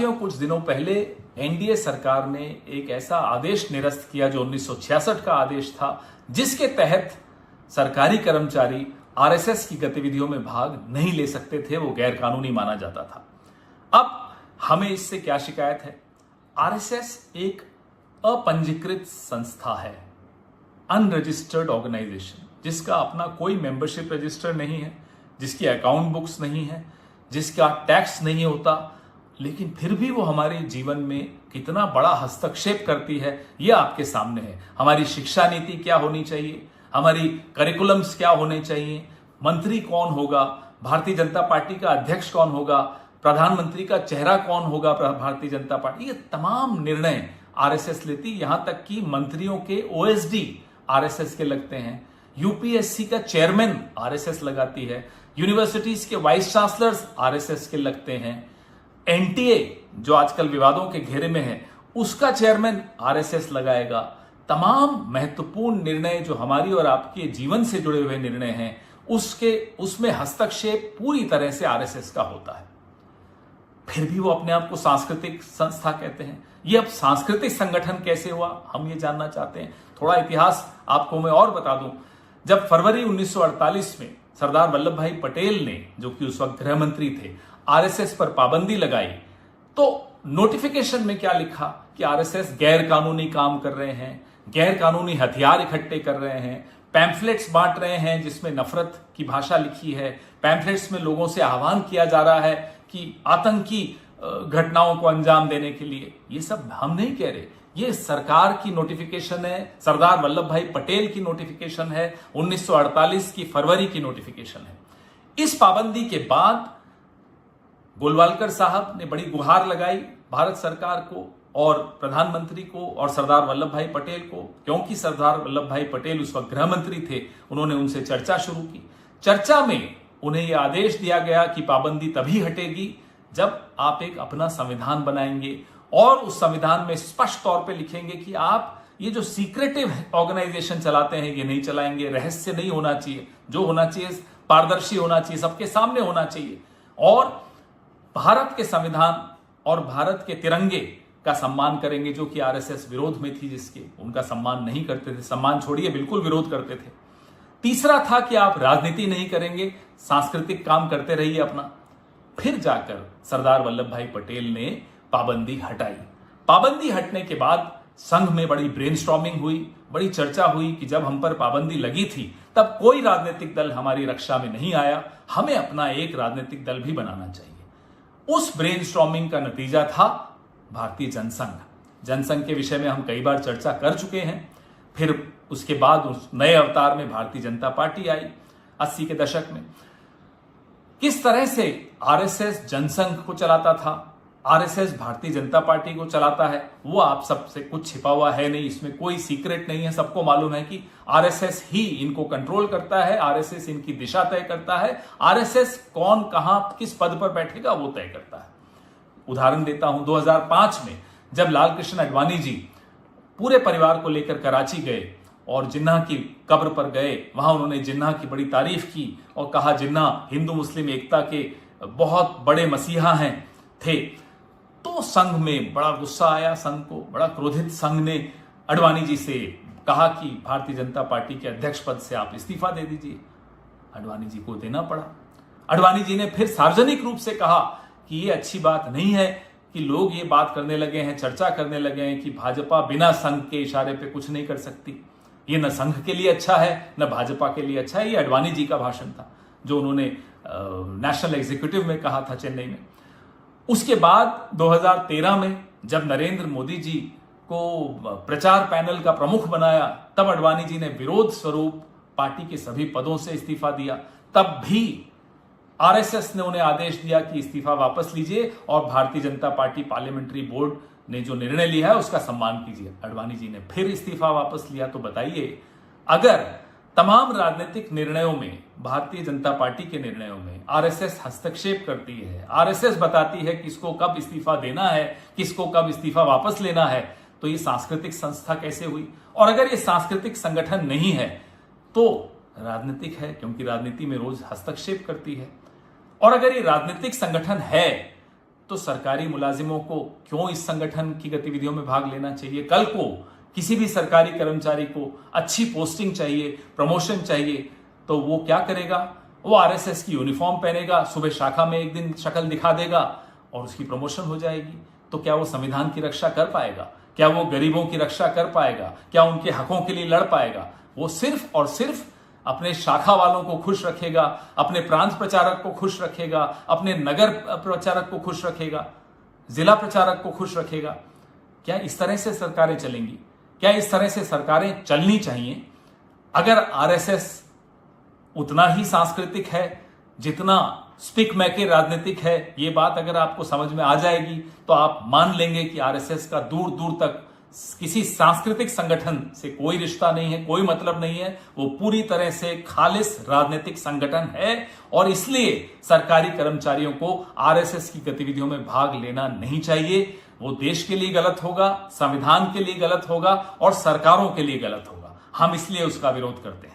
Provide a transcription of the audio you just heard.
साथियों, कुछ दिनों पहले एनडीए सरकार ने एक ऐसा आदेश निरस्त किया जो 1966 का आदेश था, जिसके तहत सरकारी कर्मचारी आरएसएस की गतिविधियों में भाग नहीं ले सकते थे। वो गैर कानूनी माना जाता था। अब हमें इससे क्या शिकायत है? आरएसएस एक अपंजीकृत संस्था है, अनरजिस्टर्ड ऑर्गेनाइजेशन, जिसका अपना कोई मेंबरशिप रजिस्टर नहीं है, जिसकी अकाउंट बुक्स नहीं है, जिसका टैक्स नहीं होता, लेकिन फिर भी वो हमारे जीवन में कितना बड़ा हस्तक्षेप करती है, ये आपके सामने है। हमारी शिक्षा नीति क्या होनी चाहिए, हमारी करिकुलम्स क्या होने चाहिए, मंत्री कौन होगा, भारतीय जनता पार्टी का अध्यक्ष कौन होगा, प्रधानमंत्री का चेहरा कौन होगा भारतीय जनता पार्टी, ये तमाम निर्णय आरएसएस लेती। यहां तक कि मंत्रियों के ओएसडी आरएसएस के लगते हैं, यूपीएससी का चेयरमैन आरएसएस लगाती है, यूनिवर्सिटीज के वाइस चांसलर्स आरएसएस के लगते हैं, एनटीए जो आजकल विवादों के घेरे में है उसका चेयरमैन आरएसएस लगाएगा। तमाम महत्वपूर्ण निर्णय जो हमारी और आपके जीवन से जुड़े हुए निर्णय हैं, उसमें हस्तक्षेप पूरी तरह से आरएसएस का होता है। फिर भी वो अपने आप को सांस्कृतिक संस्था कहते हैं। ये अब सांस्कृतिक संगठन कैसे हुआ, हम ये जानना चाहते हैं। थोड़ा इतिहास आपको मैं और बता दूं। जब फरवरी 1948 में सरदार वल्लभ भाई पटेल ने, जो कि उस वक्त गृह मंत्री थे, आरएसएस पर पाबंदी लगाई, तो नोटिफिकेशन में क्या लिखा कि आरएसएस गैर कानूनी काम कर रहे हैं, गैर कानूनी हथियार इकट्ठे कर रहे हैं, पैम्फलेट्स बांट रहे हैं जिसमें नफरत की भाषा लिखी है, पैम्फलेट्स में लोगों से आह्वान किया जा रहा है कि आतंकी घटनाओं को अंजाम देने के लिए। ये सब हम नहीं कह रहे, ये सरकार की नोटिफिकेशन है, सरदार वल्लभ भाई पटेल की नोटिफिकेशन है, 1948 की फरवरी की नोटिफिकेशन है। इस पाबंदी के बाद गोलवालकर साहब ने बड़ी गुहार लगाई भारत सरकार को और प्रधानमंत्री को और सरदार वल्लभ भाई पटेल को, क्योंकि सरदार वल्लभ भाई पटेल उस वक्त गृह मंत्री थे। उन्होंने उनसे चर्चा शुरू की। चर्चा में उन्हें यह आदेश दिया गया कि पाबंदी तभी हटेगी जब आप एक अपना संविधान बनाएंगे और उस संविधान में स्पष्ट तौर पे लिखेंगे कि आप ये जो सीक्रेटिव ऑर्गेनाइजेशन चलाते हैं ये नहीं चलाएंगे, रहस्य नहीं होना चाहिए, जो होना चाहिए पारदर्शी होना चाहिए, सबके सामने होना चाहिए, और भारत के संविधान और भारत के तिरंगे का सम्मान करेंगे, जो कि आरएसएस विरोध में थी, जिसके उनका सम्मान नहीं करते थे, सम्मान छोड़िए बिल्कुल विरोध करते थे। तीसरा था कि आप राजनीति नहीं करेंगे, सांस्कृतिक काम करते रहिए अपना। फिर जाकर सरदार वल्लभ भाई पटेल ने पाबंदी हटाई। पाबंदी हटने के बाद संघ में बड़ी ब्रेनस्टॉर्मिंग हुई, बड़ी चर्चा हुई कि जब हम पर पाबंदी लगी थी तब कोई राजनीतिक दल हमारी रक्षा में नहीं आया, हमें अपना एक राजनीतिक दल भी बनाना चाहिए। उस ब्रेनस्टॉर्मिंग का नतीजा था भारतीय जनसंघ। जनसंघ के विषय में हम कई बार चर्चा कर चुके हैं। फिर उसके बाद उस नए अवतार में भारतीय जनता पार्टी आई 80 के दशक में। किस तरह से आरएसएस जनसंघ को चलाता था, आरएसएस भारतीय जनता पार्टी को चलाता है, वो आप सबसे कुछ छिपा हुआ है नहीं, इसमें कोई सीक्रेट नहीं है। सबको मालूम है कि आरएसएस ही इनको कंट्रोल करता है, आरएसएस इनकी दिशा तय करता है, आरएसएस कौन कहां किस पद पर बैठेगा वो तय करता है। उदाहरण देता हूं, 2005 में जब लालकृष्ण आडवाणी जी पूरे परिवार को लेकर कराची गए और जिन्ना की कब्र पर गए, वहां उन्होंने जिन्ना की बड़ी तारीफ की और कहा जिन्ना हिंदू मुस्लिम एकता के बहुत बड़े मसीहा हैं थे, तो संघ में बड़ा गुस्सा आया, संघ को बड़ा क्रोधित संघ ने आडवाणी जी से कहा कि भारतीय जनता पार्टी के अध्यक्ष पद से आप इस्तीफा दे दीजिए। आडवाणी जी को देना पड़ा। आडवाणी जी ने फिर सार्वजनिक रूप से कहा कि ये अच्छी बात नहीं है कि लोग ये बात करने लगे हैं, चर्चा करने लगे हैं कि भाजपा बिना संघ के इशारे पे कुछ नहीं कर सकती। ये न संघ के लिए अच्छा है न भाजपा के लिए अच्छा है। ये आडवाणी जी का भाषण था जो उन्होंने नेशनल एग्जीक्यूटिव में कहा था चेन्नई में। उसके बाद 2013 में जब नरेंद्र मोदी जी को प्रचार पैनल का प्रमुख बनाया, तब आडवाणी जी ने विरोध स्वरूप पार्टी के सभी पदों से इस्तीफा दिया। तब भी आरएसएस ने उन्हें आदेश दिया कि इस्तीफा वापस लीजिए और Bharatiya Janata party parliamentary board ने जो निर्णय लिया है उसका सम्मान कीजिए। आडवाणी जी ने फिर इस्तीफा वापस लिया। तो बताइए, अगर तमाम राजनीतिक निर्णयों में, भारतीय जनता पार्टी के निर्णयों में आरएसएस हस्तक्षेप करती है, आरएसएस बताती है किसको कब इस्तीफा देना है, किसको कब इस्तीफा वापस लेना है, तो ये सांस्कृतिक संस्था कैसे हुई? और अगर ये सांस्कृतिक संगठन नहीं है तो राजनीतिक है, क्योंकि राजनीति में रोज हस्तक्षेप करती है। और अगर ये राजनीतिक संगठन है तो सरकारी मुलाजिमों को क्यों इस संगठन की गतिविधियों में भाग लेना चाहिए? कल को किसी भी सरकारी कर्मचारी को अच्छी पोस्टिंग चाहिए, प्रमोशन चाहिए, तो वो क्या करेगा? वो आरएसएस की यूनिफॉर्म पहनेगा, सुबह शाखा में एक दिन शक्ल दिखा देगा और उसकी प्रमोशन हो जाएगी। तो क्या वो संविधान की रक्षा कर पाएगा? क्या वो गरीबों की रक्षा कर पाएगा? क्या उनके हकों के लिए लड़ पाएगा? वो सिर्फ और सिर्फ अपने शाखा वालों को खुश रखेगा, अपने प्रांत प्रचारक को खुश रखेगा, अपने नगर प्रचारक को खुश रखेगा, जिला प्रचारक को खुश रखेगा। क्या इस तरह से सरकारें चलेंगी? क्या इस तरह से सरकारें चलनी चाहिए? अगर आरएसएस उतना ही सांस्कृतिक है जितना स्पिक मैके राजनीतिक है, ये बात अगर आपको समझ में आ जाएगी तो आप मान लेंगे कि आरएसएस का दूर दूर तक किसी सांस्कृतिक संगठन से कोई रिश्ता नहीं है, कोई मतलब नहीं है। वो पूरी तरह से खालिस राजनीतिक संगठन है और इसलिए सरकारी कर्मचारियों को आरएसएस की गतिविधियों में भाग लेना नहीं चाहिए। वो देश के लिए गलत होगा, संविधान के लिए गलत होगा और सरकारों के लिए गलत होगा। हम इसलिए उसका विरोध करते हैं।